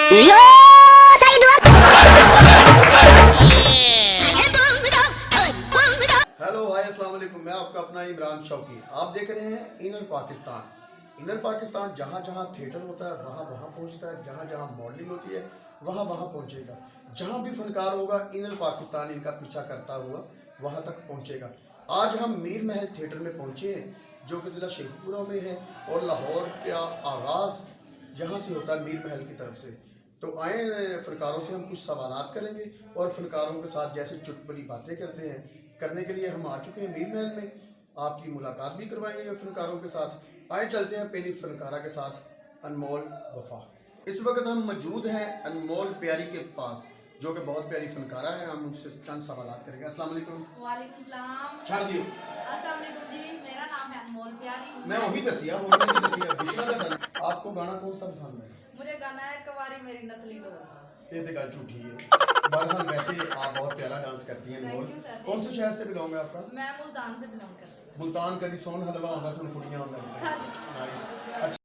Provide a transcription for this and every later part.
Hello hi अस्सलाम वालेकुम। मैं आपका अपना इमरान शौकी। आप देख रहे हैं इनर पाकिस्तान। इनर पाकिस्तान जहाँ जहाँ थिएटर होता है वहाँ वहाँ पहुँचता है, जहाँ जहाँ मॉडलिंग होती है वहाँ वहाँ पहुँचेगा। जहाँ भी फनकार होगा इनर पाकिस्तान इनका पीछा करता हुआ वहाँ तक पहुँचेगा। आज हम मीर महल थिएटर में पहुँचे हैं जो कि ज़िला शेखपुरा में है और लाहौर का आगाज़ यहाँ से होता है मीर महल की तरफ से। तो आए फनकारों से हम कुछ सवालात करेंगे और फनकारों के साथ जैसे चुटपुटी बातें करते हैं करने के लिए हम आ चुके हैं मीर महल में। आपकी मुलाकात भी करवाएंगे फनकारों के साथ। आए चलते हैं पहली फनकारा के साथ, अनमोल वफा। इस वक्त हम मौजूद हैं अनमोल प्यारी के पास जो कि बहुत प्यारी फनकारा है। हम उनसे चंद सवालात करेंगे। अस्सलाम वालेकुम। वालेकुम सलाम। छाड़ दियो। अस्सलाम वालेकुम जी, मेरा नाम है अनमोल प्यारी। मैं वही दसिया वो नहीं दसिया दूसरा का। आपको गाना कौन सा पसंद है? मुझे गाना है कवारी मेरी नकली डोर। ये तो गल झूठी है। बहरहाल वैसे आप बहुत प्यारा डांस करती हैं अनमोल। Thank you, sir. कौन से शहर से बिलोंग है आपका? मैं मुल्तान से बिलोंग करती हूँ। मुल्तान कदी सोन हलवा होगा सुन कुड़ियां होंगे। नाइस। अच्छा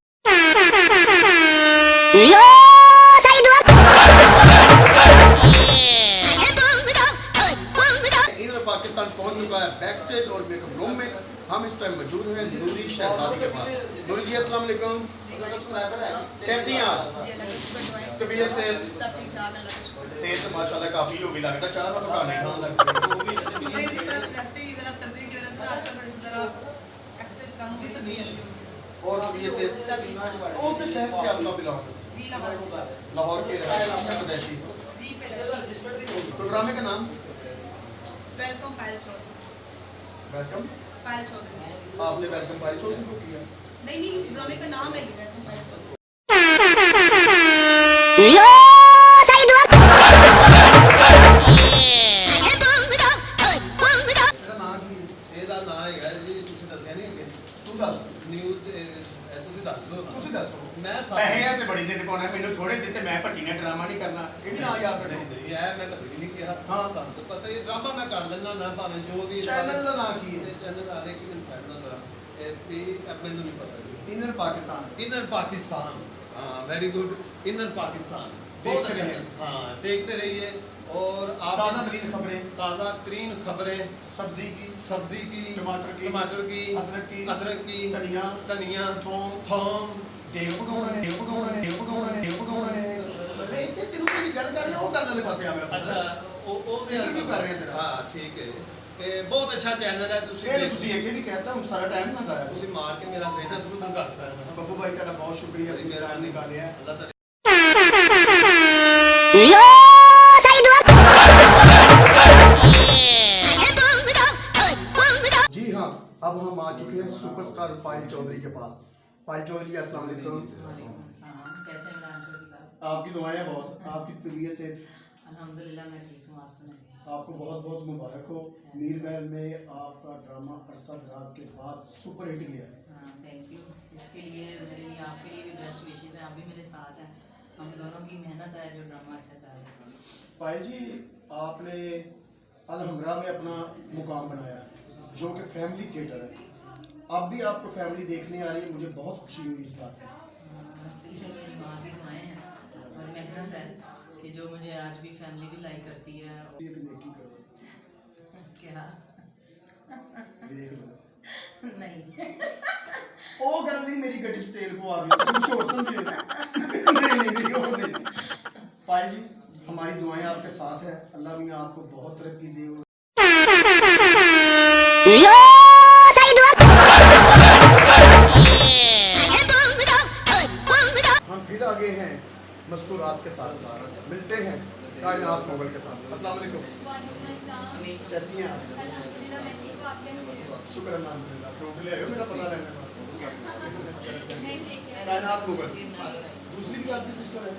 इधर पाकिस्तान पहुंच चुका है बैक स्टेज और मेकअप रूम में। हम इस टाइम मौजूद हैं नूरी शहजादी के पास। नूरी जी अस्सलाम वालेकुम। कैसी हैं आप? तबीयत से सब ठीक ठाक है, सेहत माशाल्लाह काफी होगी लगता है। चार बार पका नहीं खाना लगता है। सर्दी की वजह से आजकल थोड़ी सी जरा एक्सरसाइज कम हुई तो और तबीयत से कौन से शहर से आपका बिलोंग? जी लाहौर से। लाहौर के मदेशी। जी प्रोग्राम का नाम वेलकम पायल चौधरी। वेलकम पायल चौधरी आपने वेलकम पायल चौधरी को किया? नहीं ड्रामे का नाम है वेलकम पायल चौधरी। ਇਹਦਾ ਨਾਂ ਹੈਗਾ ਜੀ ਤੁਸੀਂ ਦੱਸਿਆ ਨਹੀਂ ਅੱਗੇ। ਤੂੰ ਦੱਸ ਨਿਊਜ਼ ਤੁਸੀਂ ਦੱਸ ਦਿਓ। ਤੁਸੀਂ ਦੱਸੋ। ਮੈਂ ਪੈਸੇ ਤੇ ਬੜੀ ਜਿੱਦ ਪਾਉਣਾ ਮੈਨੂੰ ਥੋੜੇ ਦਿੱਤੇ ਮੈਂ ਭੱਟੀ ਨੇ ਡਰਾਮਾ ਨਹੀਂ ਕਰਨਾ। ਇਹ ਵੀ ਨਾਂ ਯਾਦ ਰੱਖੋ। ਯਾਰ ਮੈਂ ਕਦੇ ਨਹੀਂ ਕਿਹਾ। ਹਾਂ ਤੁਹਾਨੂੰ ਤਾਂ ਪਤਾ ਹੀ ਡਰਾਮਾ ਮੈਂ ਕਰ ਲੈਂਦਾ ਨਾ ਭਾਵੇਂ ਜੋ ਵੀ ਚੈਨਲ ਦਾ ਨਾਂ ਕੀ ਹੈ? ਚੈਨਲ ਵਾਲੇ ਕਿ ਇਨਸਾਨ ਦਾ ਜ਼ਰਾ ਇਹ ਮੈਨੂੰ ਨਹੀਂ ਪਤਾ इनर पाकिस्तान। इनर पाकिस्तान। हाँ वेरी गुड। इनर पाकिस्तान बहुत अच्छा है। हाँ देखते रहिए और आप ताज़ा तरीन खबरें, ताज़ा तरीन खबरें सब्जी की, टमाटर की अदरक की, धनिया थोम थोम देव ਇੱਥੇ ਤੈਨੂੰ ਕੋਈ ਗੱਲ ਕਰ ਰਿਹਾ ਉਹ ਗੱਲ ਵਾਲੇ ਪਾਸੇ ਆ ਮੇਰਾ। अच्छा वो इंटरव्यू कर रहे हैं तेरा। हाँ ठीक है बहुत अच्छा चैनल है ਇਹ ਤੁਸੀਂ ਅੱਗੇ ਨਹੀਂ ਕਹਿਤਾ ਹੁਣ ਸਾਰਾ ਟਾਈਮ ਨਾ ਜ਼ਾਇਆ। ਤੁਸੀਂ ਮਾਰ ਕੇ ਮੇਰਾ ਜ਼ਹਿਨ ਇਧਰ ਉਧਰ ਕਰਤਾ ਹੈ ਬੱਬੂ ਭਾਈ ਤੁਹਾਡਾ ਬਹੁਤ ਸ਼ੁਕਰੀਆ ਤੁਸੀਂ ਮੇਰਾ ਨਿਕਾਲਿਆ। ਅੱਲਾਹ ਤਾਲਾ जी हाँ, अब हम आ चुके हैं सुपरस्टार पायल चौधरी के पास। पायल चौधरी अस्सलाम वालेकुम। कैसे इमरान चौधरी साहब? आपकी दुआएं बॉस, आपकी तबीयत से अल्हम्दुलिल्लाह मैं ठीक हूँ, आप सुनाइए। आपको बहुत बहुत मुबारक हो। मीर महल में आपका ड्रामा अरसा दराज के बाद सुपर हिट गया। हाँ थैंक यू। इसके लिए मेरे लिए आपके लिए भी बेस्ट विशेष है। आप भी मेरे साथ हैं, हम दोनों की मेहनत है जो ड्रामा अच्छा चल रहा है। पायल जी आपने अलहमरा में अपना मुकाम बनाया जो कि फैमिली थिएटर है। अब भी आपको फैमिली देखने आ रही है, मुझे बहुत खुशी हुई इस बात की। इसलिए मेरी माँ की दुआएं हैं और मेहनत है कि जो मुझे आज भी फैमिली भी लाइक करती है। ये भी नेकी करो, क्या देख लो। नहीं ओ गल नहीं मेरी गड्डी स्टेल को आ गई तुम शोर समझे। नहीं वो नहीं। पायल जी हमारी दुआएं आपके साथ है। अल्लाह मियां आपको बहुत तरक्की दे। हम फिर आगे हैं मस्तूरात के साथ मिलते हैं कायनात मोगल के साथ। अस्सलाम वालेकुम। कैसी हैं आप? शुक्र अल्हम्दुलिल्लाह। फ्रूट ले आए हो मेरा पता लेने वास्ते। कायनात मोगल दूसरी भी आपकी सिस्टर है?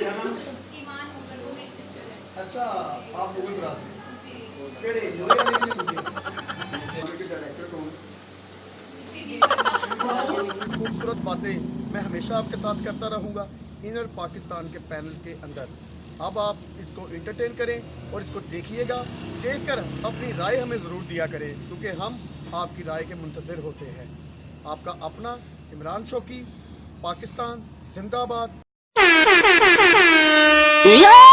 क्या नाम है? अच्छा आप मोगल बरादरी केड़े लोया ने मुझे के डायरेक्टर कौन? खूबसूरत बातें मैं हमेशा आपके साथ करता रहूँगा इनर पाकिस्तान के पैनल के अंदर। अब आप इसको एंटरटेन करें और इसको देखिएगा। देखकर अपनी राय हमें ज़रूर दिया करें क्योंकि हम आपकी राय के मुंतज़िर होते हैं। आपका अपना इमरान शौकी, पाकिस्तान जिंदाबाद। Yeah!